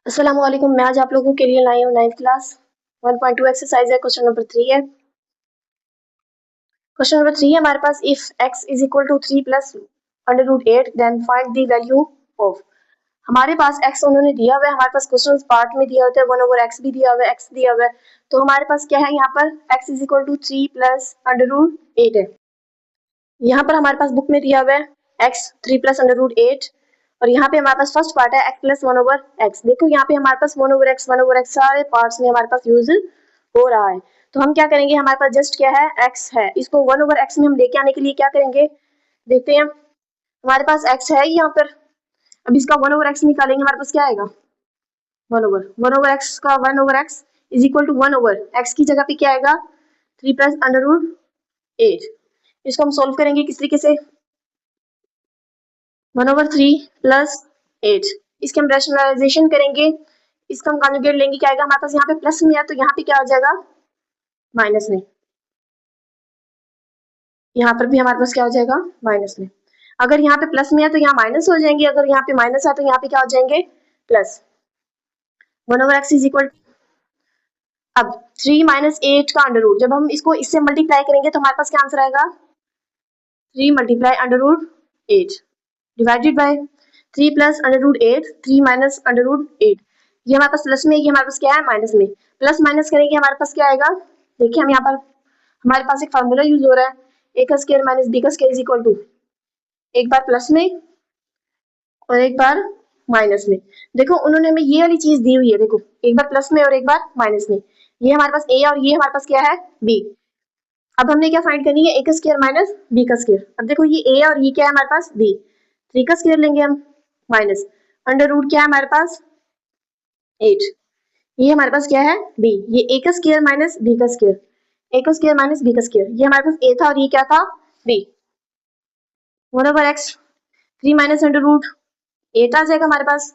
अस्सलाम वालेकुम। मैं आज आप लोगों के लिए लाई हूँ 9th क्लास 1.2 एक्सरसाइज है। क्वेश्चन नंबर 3 है। क्वेश्चन नंबर 3 है हमारे पास, if x is equal to 3 plus under root 8 then find the value of. हमारे पास x उन्होंने दिया हुआ है, हमारे पास क्वेश्चन पार्ट में दिया होता है 1 ओवर x भी दिया हुआ है, x दिया हुआ है। तो हमारे पास क्या है यहाँ पर, x is equal to 3 plus under root 8 है। यहाँ पर हमारे पास बुक में दिया हुआ है x 3 प्लस अंडर रूट 8, और यहाँ पे हमारे पास फर्स्ट पार्ट है x प्लस 1 ओवर x। देखो यहाँ पे हमारे पास 1 ओवर x सारे पार्ट्स में हमारे पास यूज हो रहा है। तो हम क्या करेंगे, हमारे पास जस्ट क्या है, x है, इसको 1 ओवर x में हम लेके आने के लिए क्या करेंगे, देखते हैं। हमारे पास x है यहाँ पर, अब इसका 1 ओवर x निकालेंगे, हमारे पास क्या आएगा, 1 ओवर x का 1 over x is equal to 1 over x की जगह पे क्या आएगा, 3 प्लस अंडर रूट 8। इसको हम सोल्व करेंगे किस तरीके से, 1 ओवर 3 प्लस 8, इसके हम रैशनलाइजेशन करेंगे, इसका हम कॉन्जुगेट लेंगे, क्या आएगा हमारे पास, यहाँ पे प्लस में है तो यहाँ पे क्या हो जाएगा, माइनस में। यहाँ पर भी हमारे पास क्या हो जाएगा, माइनस में। अगर यहाँ पे प्लस में है तो यहाँ माइनस हो जाएंगे, अगर यहाँ पे माइनस है तो यहाँ पे क्या हो जाएंगे, plus. 1 over x is equal, अब 3 माइनस 8 का अंडर रूट, जब हम इसको इससे मल्टीप्लाई करेंगे तो हमारे पास क्या आंसर आएगा, 3 multiply under root 8 divided by 3 plus under root 8, 3 minus under root 8। ये हमारे पास प्लस में है, ये हमारे पास क्या है, माइनस में। प्लस माइनस करेंगे हमारे पास क्या आएगा, देखिए हम यहाँ पर हमारे पास एक फार्मूला यूज हो रहा है, ए का स्क्वायर माइनस बी का स्क्वायर इज इक्वल टू, एक बार प्लस में और एक बार माइनस में। देखो उन्होंने हमें ये वाली चीज दी हुई है, देखो एक बार प्लस में और एक बार माइनस में। ये हमारे पास ए और ये हमारे पास क्या है, बी। अब हमने क्या फाइंड करनी है, ए का स्क्वायर माइनस बी का स्क्वायर। अब देखो ये ए और ये क्या है हमारे पास, बी। 3 का स्क्वायर लेंगे हम, माइनस अंडर रूट क्या है हमारे पास, 8। ये हमारे पास क्या है, बी। ये ए का स्क्वायर माइनस बी का स्क्वायर, ए का स्क्वायर माइनस बी का स्क्वायर, ये हमारे पास ए था और ये क्या था, B. 1 over X 3 minus under root 8 आ जाएगा हमारे पास,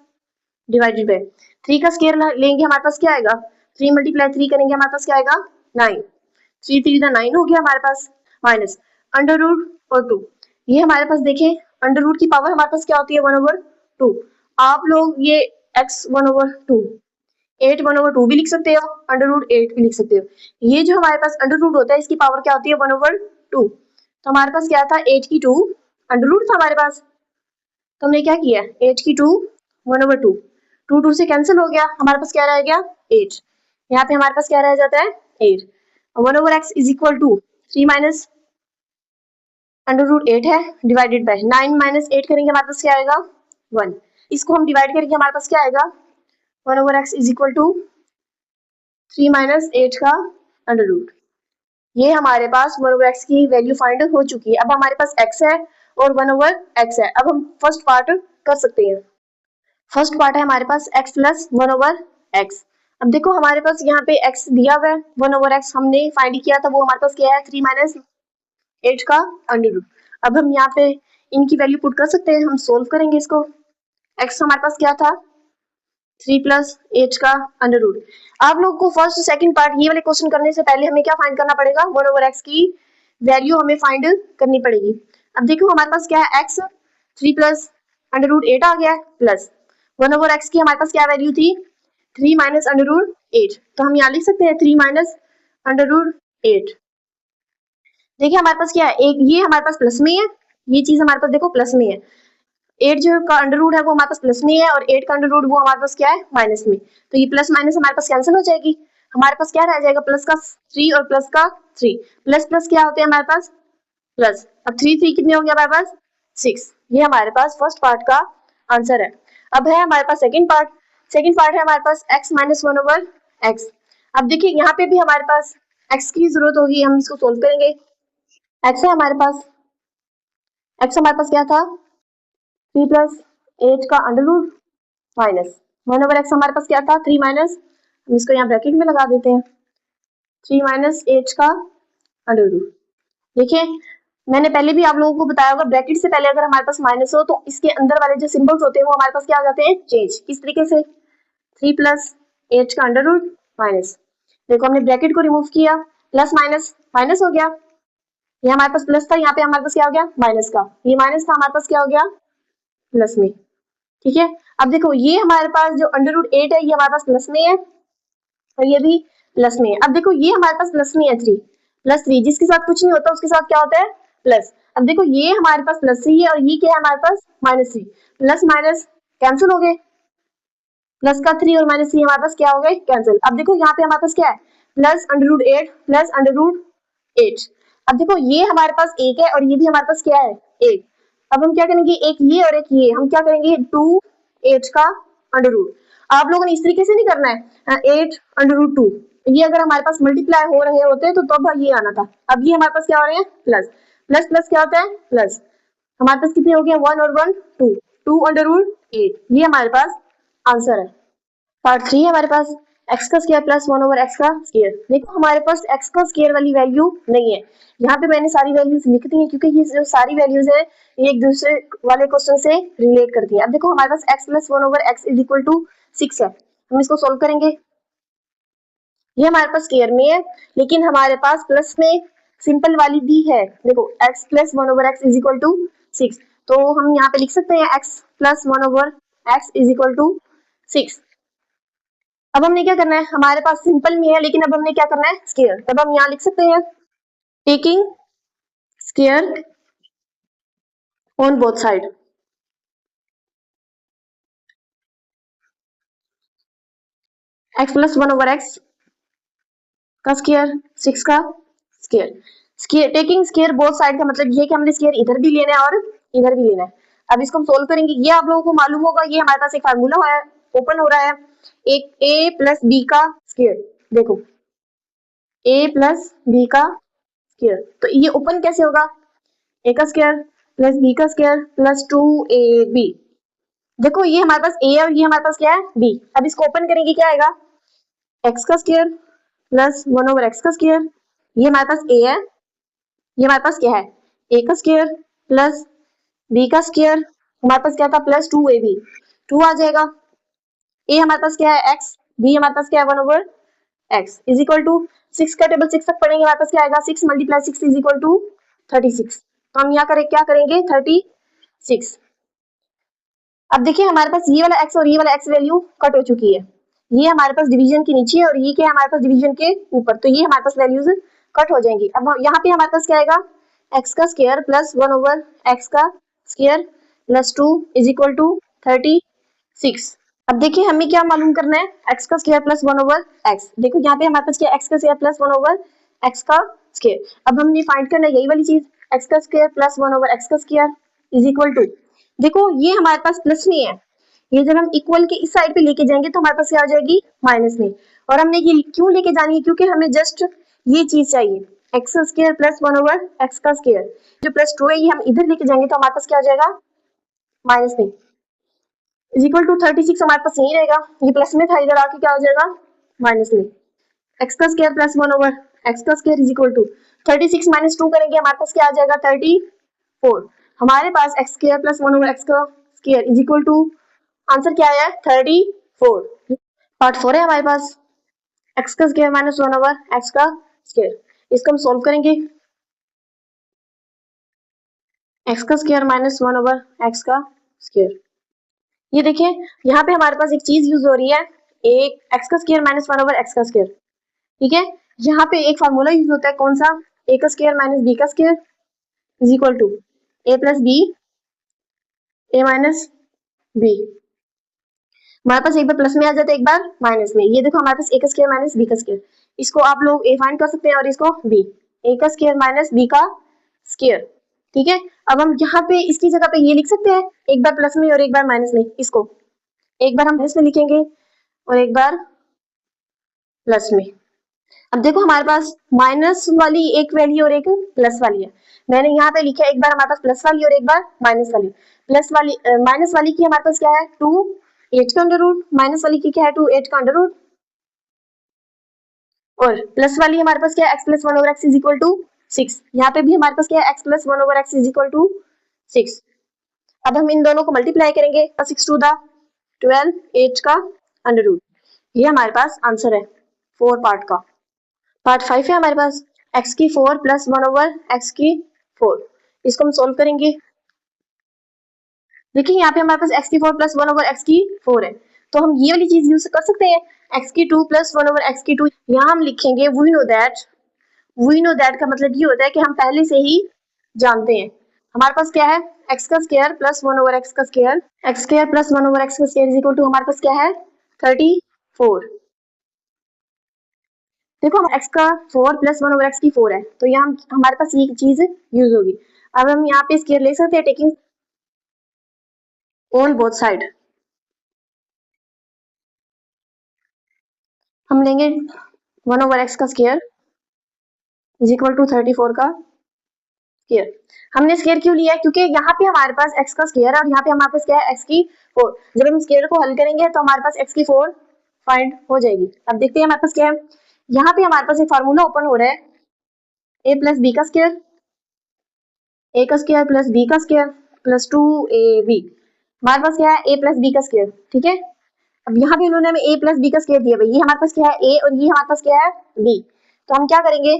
डिवाइडेड बाय 3 का स्क्वायर लेंगे, हमारे पास क्या आएगा, 3 मल्टीप्लाई 3 करेंगे, हमारे पास क्या आएगा, 9। 3 3 का 9 हो गया हमारे पास, माइनस अंडर रूट और 2। ये हमारे पास देखें, अंडर रूट की पावर हमारे पास क्या होती है, 1 ओवर 2। आप लोग ये x 1 ओवर 2, 8 1 ओवर 2 भी लिख सकते हो, अंडर रूट 8 भी लिख सकते हो। ये जो हमारे पास अंडर रूट होता है इसकी पावर क्या होती है, 1 ओवर 2। तो हमारे पास क्या था, 8 की 2 अंडर रूट था हमारे पास, तो हमने क्या किया, 8 की 2 1 ओवर 2, 2 2 से कैंसिल हो गया, हमारे पास क्या रह गया, 8। यहाँ पे हमारे पास क्या रह जाता है, 8। 1 over x is equal to 3 minus under root 8 है, डिवाइडेड बाय 9 माइनस 8 करेंगे, हमारे पास क्या आएगा, 1। इसको हम डिवाइड करेंगे, हमारे पास क्या आएगा, 1 over x is equal to 3 minus 8 का अंडर रूट। ये हमारे पास 1 ओवर एक्स की वैल्यू फाइंड हो चुकी है। अब हमारे पास x है और 1 ओवर एक्स है। अब हम फर्स्ट पार्ट कर सकते हैं। फर्स्ट पार्ट है हमारे पास x प्लस 1 ओवर एक्स। अब देखो हमारे पास यहाँ पे x दिया हुआ है, 1 ओवर एक्स हमने फाइंड किया था, वो हमारे पास क्या है, 3 माइनस 8 का अंडर रूट। अब हम यहाँ पे इनकी वैल्यू पुट कर सकते हैं, हम सोल्व करेंगे इसको। x हमारे पास क्या था, 3 प्लस 8 का अंडर रूट। आप लोग को फर्स्ट सेकंड पार्ट ये वाले क्वेश्चन करने से पहले हमें क्या फाइंड करना पड़ेगा, 1 ओवर एक्स की वैल्यू हमें फाइंड करनी पड़ेगी। अब देखो हमारे पास क्या है, x 3 प्लस अंडर रूट 8 आ गया है, प्लस 1 ओवर एक्स की हमारे पास क्या वैल्यू थी, 3 माइनस अंडर रूट 8। तो हम यहाँ लिख सकते हैं 3 माइनस अंडर रूट 8। देखिए हमारे पास क्या है, एक ये हमारे पास प्लस में है, ये चीज हमारे पास देखो प्लस में है। 8 जो का अंडर रूट है वो हमारे पास प्लस में है, और 8 का अंडर रूट वो हमारे पास क्या है, माइनस में। तो ये प्लस माइनस हमारे पास कैंसिल हो जाएगी, हमारे पास क्या रह जाएगा, प्लस का 3 और प्लस का 3। प्लस प्लस क्या होते हैं हमारे पास, प्लस। अब 3 3 कितने हो गया हमारे पास, 6। ये हमारे पास फर्स्ट पार्ट का आंसर है। अब है हमारे पास सेकंड पार्ट। सेकंड पार्ट है हमारे पास x माइनस 1 ओवर एक्स। अब देखिए यहाँ पे भी हमारे पास x की जरूरत होगी, हम इसको सोल्व करेंगे। x है हमारे पास, x हमारे पास क्या था, 3 प्लस 8 का under root minus 1 over x हमारे पास क्या था, 3 माइनस, हम इसको यहाँ ब्रैकेट में लगा देते हैं, 3 माइनस 8 का अंडर रूट। देखिए मैंने पहले भी आप लोगों को बताया होगा, ब्रैकेट से पहले अगर हमारे पास माइनस हो तो इसके अंदर वाले जो सिंबल्स होते हैं वो हमारे पास क्या आ जाते हैं, चेंज। किस तरीके से, 3 प्लस 8 का अंडर रूट माइनस, देखो हमने ब्रैकेट को रिमूव किया, प्लस माइनस माइनस हो गया, ये हमारे पास प्लस था, यहाँ पे हमारे पास क्या हो गया, माइनस का, ये माइनस था, हमारे पास क्या हो गया, प्लस में। ठीक है। अब देखो ये हमारे पास जो √8 है ये हमारे पास प्लस में है और ये भी प्लस में है। अब देखो ये हमारे पास प्लस में है 3 प्लस 3, जिसके साथ कुछ नहीं होता उसके साथ क्या होता है प्लस। अब देखो ये हमारे पास प्लस 3 है और ये क्या है हमारे पास -3, प्लस माइनस कैंसिल हो गए, प्लस का 3 और -3 हमारे पास क्या हो गए कैंसिल। अब देखो यहाँ पे हमारे पास क्या है प्लस √8 प्लस √8। अब देखो ये हमारे पास 1 है और ये भी हमारे पास क्या है 1। अब हम क्या करेंगे एक ये और एक ये, हम क्या करेंगे 2 8 का अंडर रूट। आप लोगों ने इस तरीके से नहीं करना है 8 √2, ये अगर हमारे पास मल्टीप्लाई हो रहे होते तो तब ये आना था। अब ये हमारे पास क्या हो रहे हैं प्लस प्लस प्लस क्या होता है प्लस। हमारे पास कितने हो गए 1 और 1 2, 2 √8, ये हमारे पास आंसर है। पार्ट 3 है हमारे पास एक्स का स्क्वायर प्लस 1/x का स्क्वायर। देखो हमारे पास एक्स का स्क्वायर वाली वैल्यू नहीं है, यहाँ पे मैंने सारी वैल्यूज लिख दी है क्योंकि ये जो सारी वैल्यूज है ये एक दूसरे वाले क्वेश्चन से रिलेट करती है। अब देखो हमारे पास x plus 1/x is equal to 6 है, हम इसको सोल्व करेंगे। ये हमारे पास स्क्वायर में है लेकिन हमारे पास प्लस में सिंपल वाली भी है। देखो x plus 1/x is equal to 6, तो हम यहाँ पे लिख सकते हैं x plus 1/x is equal to 6। अब हमने क्या करना है, हमारे पास सिंपल में है लेकिन अब हमने क्या करना है स्क्वायर, तब हम यहाँ लिख सकते हैं taking square on both side. x plus 1/x का स्क्वायर 6 का square. Square taking square both side का मतलब ये है कि हमने स्क्वायर इधर भी लेना है और इधर भी लेना है। अब इसको हम सोल्व करेंगे, ये आप लोगों को मालूम होगा, ये हमारे पास एक फार्मूला है ओपन हो रहा है, एक a प्लस बी का स्क्वायर। देखो a प्लस बी का स्क्वायर, तो ये ओपन कैसे होगा, a का स्क्वायर प्लस b का स्क्वायर प्लस 2ab। देखो ये हमारे पास a है और ये हमारे पास क्या है b। अब इसको ओपन करेंगे क्या आएगा x का स्क्वायर प्लस 1/x का स्क्वायर, ये हमारे पास a है, ये हमारे पास क्या है a का स्क्वायर प्लस b का स्क्वायर, हमारे पास क्या था प्लस 2ab, 2 आ जाएगा। a हमारे पास क्या है x, b हमारे पास क्या है 1/x इज इक्वल टू 6 का टेबल 6 तक पढ़ेंगे, हमारे पास क्या आएगा 6 × 6 इज इक्वल टू 36। तो हम यहाँ क्या करेंगे 36। अब देखिए हमारे पास ये वाला x और ये वाला x वैल्यू कट हो चुकी है, ये हमारे पास डिवीजन के नीचे और ये क्या है हमारे पास डिवीजन के ऊपर, तो ये हमारे पास वैल्यूज कट हो जाएंगी। अब यहाँ पे हमारे पास क्या आएगा x का स्क्वायर प्लस 1/x का square plus 2 is equal to 36। अब देखिए हमें क्या मालूम करना है x का स्क्वायर प्लस 1/x। देखो यहाँ पे हमारे पास क्या x का स्क्वायर प्लस 1/x का स्क्वायर। अब हमने फाइंड करना है यही वाली चीज, x का स्क्वायर प्लस 1/x का स्क्वायर इज इक्वल टू, देखो ये हमारे पास प्लस में है, ये जब हम इक्वल के इस साइड पे लेके जाएंगे तो हमारे पास क्या आ जाएगी माइनस में। और हमने ये क्यों लेके जानी है, क्योंकि हमें जस्ट ये चीज चाहिए एक्स का स्क्वायर प्लस 1/x का स्क्वायर। जो प्लस 2 है ये हम इधर लेके जाएंगे तो हमारे पास क्या आ जाएगा माइनस में इज इक्वल टू 36, हमारे पास यही रहेगा, ये प्लस में था इधर आके क्या हो जाएगा माइनस में। एक्स का स्क्वायर प्लस 1/x का square is equal to 36 minus 2 करेंगे हमारे पास क्या आ जाएगा 34। हमारे पास एक्स स्क्वायर प्लस 1/x का square is equal to answer क्या आया 34। पार्ट 4 है हमारे पास एक्स का स्क्वायर माइनस 1/x का स्क्वायर, इसको हम सोल्व करेंगे। एक्स का स्क्वायर माइनस 1/x का स्क्वायर, ये देखिए यहाँ पे हमारे पास एक चीज यूज हो रही है, एक एक्स का स्क्वायर माइनस 1/x का स्क्वायर, ठीक है। यहाँ पे एक फार्मूला यूज होता है कौन सा, ए का स्क्वायर माइनस बी का square is equal to A plus B A minus B. हमारे पास एक बार प्लस में आ जाता है एक बार माइनस में, ये देखो हमारे पास ए का स्क्वायर माइनस बी का स्क्वायर, इसको आप लोग ए फाइंड कर सकते हैं और इसको बी, ए का स्क्वायर माइनस बी का स्क्वायर, ठीक है। अब हम यहाँ पे इसकी जगह पे ये लिख सकते हैं एक बार प्लस में और एक बार माइनस में, इसको एक बार हम माइनस में लिखेंगे और एक बार प्लस में। अब देखो हमारे पास माइनस वाली एक वैल्यू और एक प्लस वाली है, मैंने यहाँ पे लिखा है एक बार हमारे पास प्लस वाली और एक बार माइनस वाली। प्लस वाली माइनस वाली की हमारे पास क्या है 2 8 का अंडर रूट, माइनस वाली की क्या है 2 8 का अंडर रूट, और प्लस वाली हमारे पास क्या है x plus 1/x is equal to 6। यहाँ पे भी हमारे पास क्या है x plus 1/x is equal to 6। अब हम इन दोनों को मल्टीप्लाई करेंगे, 6 टू द 12 8 का अंडर रूट, ये हमारे पास आंसर है 4 पार्ट का। पार्ट 5 है हमारे पास x की 4 प्लस 1/x की 4, इसको हम सोल्व करेंगे। देखिए यहाँ पे हमारे पास x की 4 प्लस 1 ओवर x की 4 है, तो हम ये वाली चीज यूज कर सकते हैं, x की 2 प्लस 1 ओवर x की 2। यहाँ हम लिखेंगे वी नो दैट का मतलब ये होता है कि हम पहले से ही जानते हैं। हमारे पास क्या है, x का स्क्वायर प्लस 1 ओवर x का square, x square plus 1 over x का स्क्वायर इज इक्वल टू हमारे पास क्या है 34। देखो x का 4 प्लस 1 ओवर x की 4 है, तो यहाँ हमारे पास ये चीज यूज होगी। अब हम यहाँ पे स्क्वायर ले सकते हैं टेकिंग ऑन बोथ साइड। हम लेंगे 1 ओवर x का स्क्वायर इज इक्वल टू 34 का स्क्वायर। हमने स्क्वायर क्यों लिया है, क्योंकि यहाँ पे हमारे पास x का स्क्वायर है और यहाँ पे हमारे पास क्या है x की 4। जब हम स्क्वायर को हल करेंगे तो हमारे पास x की 4 फाइंड हो जाएगी। अब देखते हैं हमारे पास क्या है, यहाँ पे हमारे पास एक फार्मूला ओपन हो रहा है, a प्लस बी का स्क्वायर, a का स्क्वायर प्लस b का स्क्वायर प्लस 2ab। हमारे पास क्या है a प्लस b का स्क्वायर, ठीक है। अब यहाँ पे उन्होंने हमें a प्लस बी का स्क्वायर दिया भाई, ये हमारे पास क्या है a और ये हमारे पास क्या है b। तो हम क्या करेंगे,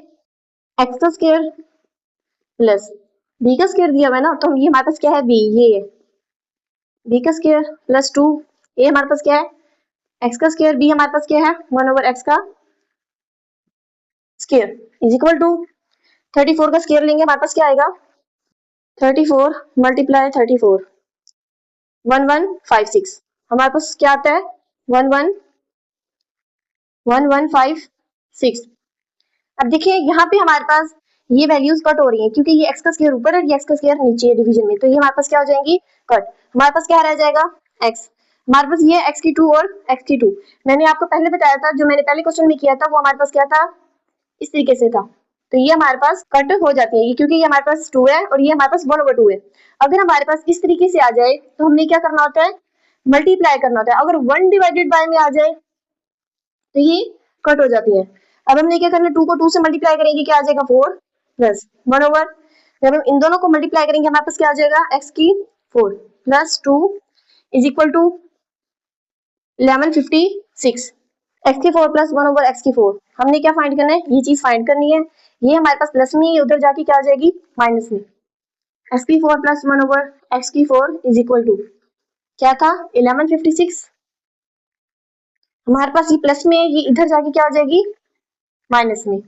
x का स्क्वायर प्लस b का स्क्वायर दिया हुआ है ना, तो हम ये हमारे पास क्या है b, ये है b का स्क्वायर प्लस 2, ये हमारे पास क्या है x का स्क्वायर, b हमारे पास क्या है 1 ओवर x का स्क्वायर इज इक्वल टू 34 का स्क्वायर लेंगे, हमारे पास क्या आएगा 34 मल्टीप्लाई 34 1156। हमारे पास क्या आता है 1156। अब देखिए यहाँ पे हमारे पास ये वैल्यूज कट हो रही हैं, क्योंकि ये x का स्क्वायर ऊपर है और ये x का स्क्वायर नीचे है डिवीजन में, तो ये हमारे पास क्या हो जाएंगी कट। हमारे पास क्या रह जाएगा x, हमारे पास ये x की 2 और x की 2। मैंने आपको पहले बताया था, जो मैंने पहले क्वेश्चन में किया था वो हमारे पास क्या था, इस तरीके से था। तो ये हमारे पास कट हो जाती है क्योंकि ये हमारे पास 2 है और ये हमारे पास 1 ओवर 2 है। अगर हमारे पास इस तरीके से आ जाए तो हमने क्या करना होता है, मल्टीप्लाई करना होता है। अगर 1 डिवाइडेड बाय में आ जाए तो ये कट हो जाती है। अब हमने क्या करना है, 2 को 2 से मल्टीप्लाई करेंगे, क्या आ जाएगा 4 प्लस 1 ओवर, जब हम इन दोनों को मल्टीप्लाई करेंगे हमारे पास क्या आ जाएगा x की 4 plus 2 is equal to 1156। x की 4 प्लस 1 ओवर x की 4, हमने क्या फाइंड करना है, ये चीज फाइंड करनी है। ये हमारे पास प्लस में, ये उधर जाके क्या आ जाएगी माइनस में। x की 4 प्लस 1 ओवर x की 4 इज इक्वल टू क्या था 1156। हमारे पास ये प्लस में, ये इधर जाके क्या आ जाएगी माइनस में।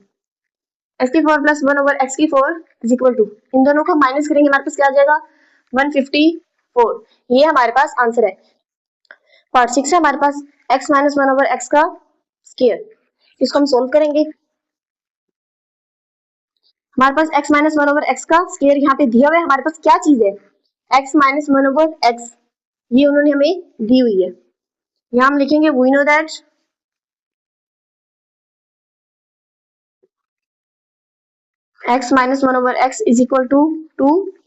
x की 4 प्लस 1 ओवर x की 4 इज इक्वल टू, इन दोनों को माइनस करेंगे हमारे पास क्या आ जाएगा 154। ये हमारे पास आंसर है। पार्ट 6 है हमारे पास x माइनस 1 ओवर x का स्क्वायर, इसको हम सोल्व करेंगे। हमारे पास x माइनस 1 ओवर x का स्क्वायर यहाँ पे दिया हुआ है, हमारे पास क्या चीज है x माइनस 1 ओवर x, ये उन्होंने हमें दी हुई है। यहाँ हम लिखेंगे we know that x minus 1 over x is equal to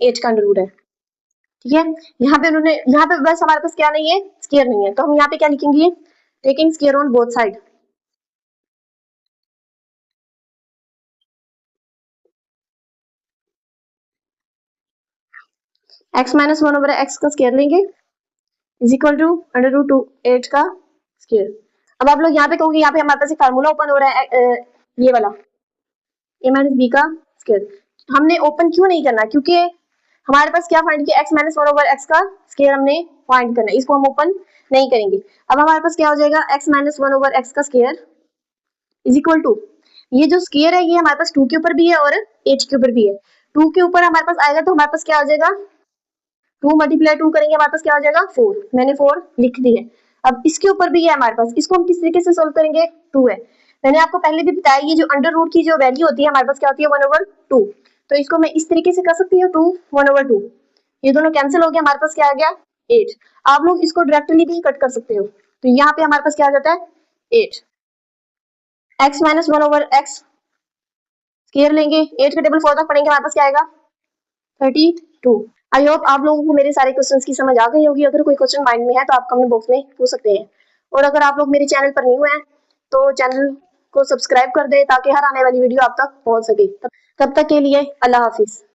8 का अंडर रूट है, ठीक है। यहाँ पे उन्होंने, यहाँ पे बस हमारे पास क्या नहीं है स्क्वायर नहीं है, तो हम यहाँ पे क्या लिखेंगे taking square on both side. x minus 1 over x का स्क्वायर लेंगे is equal to under root 8 का स्क्वायर। अब आप लोग यहाँ पे कहोगे, यहाँ पे हमारे पास एक फार्मूला ओपन हो रहा है ये वाला a माइनस बी का स्क्वायर। हमने ओपन क्यों नहीं करना, क्योंकि हमारे पास क्या फाइंड किया x माइनस 1 ओवर x का स्क्वायर हमने फाइंड करना है, इसको हम ओपन नहीं करेंगे। अब हमारे पास क्या हो जाएगा x माइनस 1 ओवर x का स्क्वायर इज इक्वल टू, ये जो स्क्वायर है ये हमारे पास 2 के ऊपर भी है और 8 के ऊपर भी है। 2 के ऊपर हमारे पास आएगा तो हमारे पास क्या आ जाएगा 2 मल्टीप्लाई 2 करेंगे हमारे पास क्या आ जाएगा 4, मैंने 4 लिख दी है। अब इसके ऊपर भी है हमारे पास, इसको हम किस तरीके से सोल्व करेंगे 2 है। मैंने आपको पहले भी बताया ये जो अंडर रूट की जो वैल्यू होती है हमारे पास क्या होती है 1 ओवर 2, तो इसको मैं इस तरीके से कर सकती हूँ 2 1 ओवर 2, ये दोनों कैंसिल हो गया, हमारे पास क्या आ गया 8। आप लोग इसको डायरेक्टली भी कट कर सकते हो, तो यहाँ पे हमारे पास क्या आ जाता है 8। x minus 1 over x square लेंगे, 8 का टेबल 4 तक पढ़ेंगे, हमारे पास क्या आएगा 32। आई होप आप लोगों को मेरे सारे क्वेश्चंस की समझ आ गई होगी। अगर कोई क्वेश्चन माइंड में है तो आप कमेंट बॉक्स में पूछ सकते हैं, और अगर आप लोग मेरे चैनल पर न्यू हैं तो चैनल को सब्सक्राइब कर दें ताकि हर आने वाली वीडियो आप तक पहुंच सके। तब तक के लिए अल्लाह हाफिज।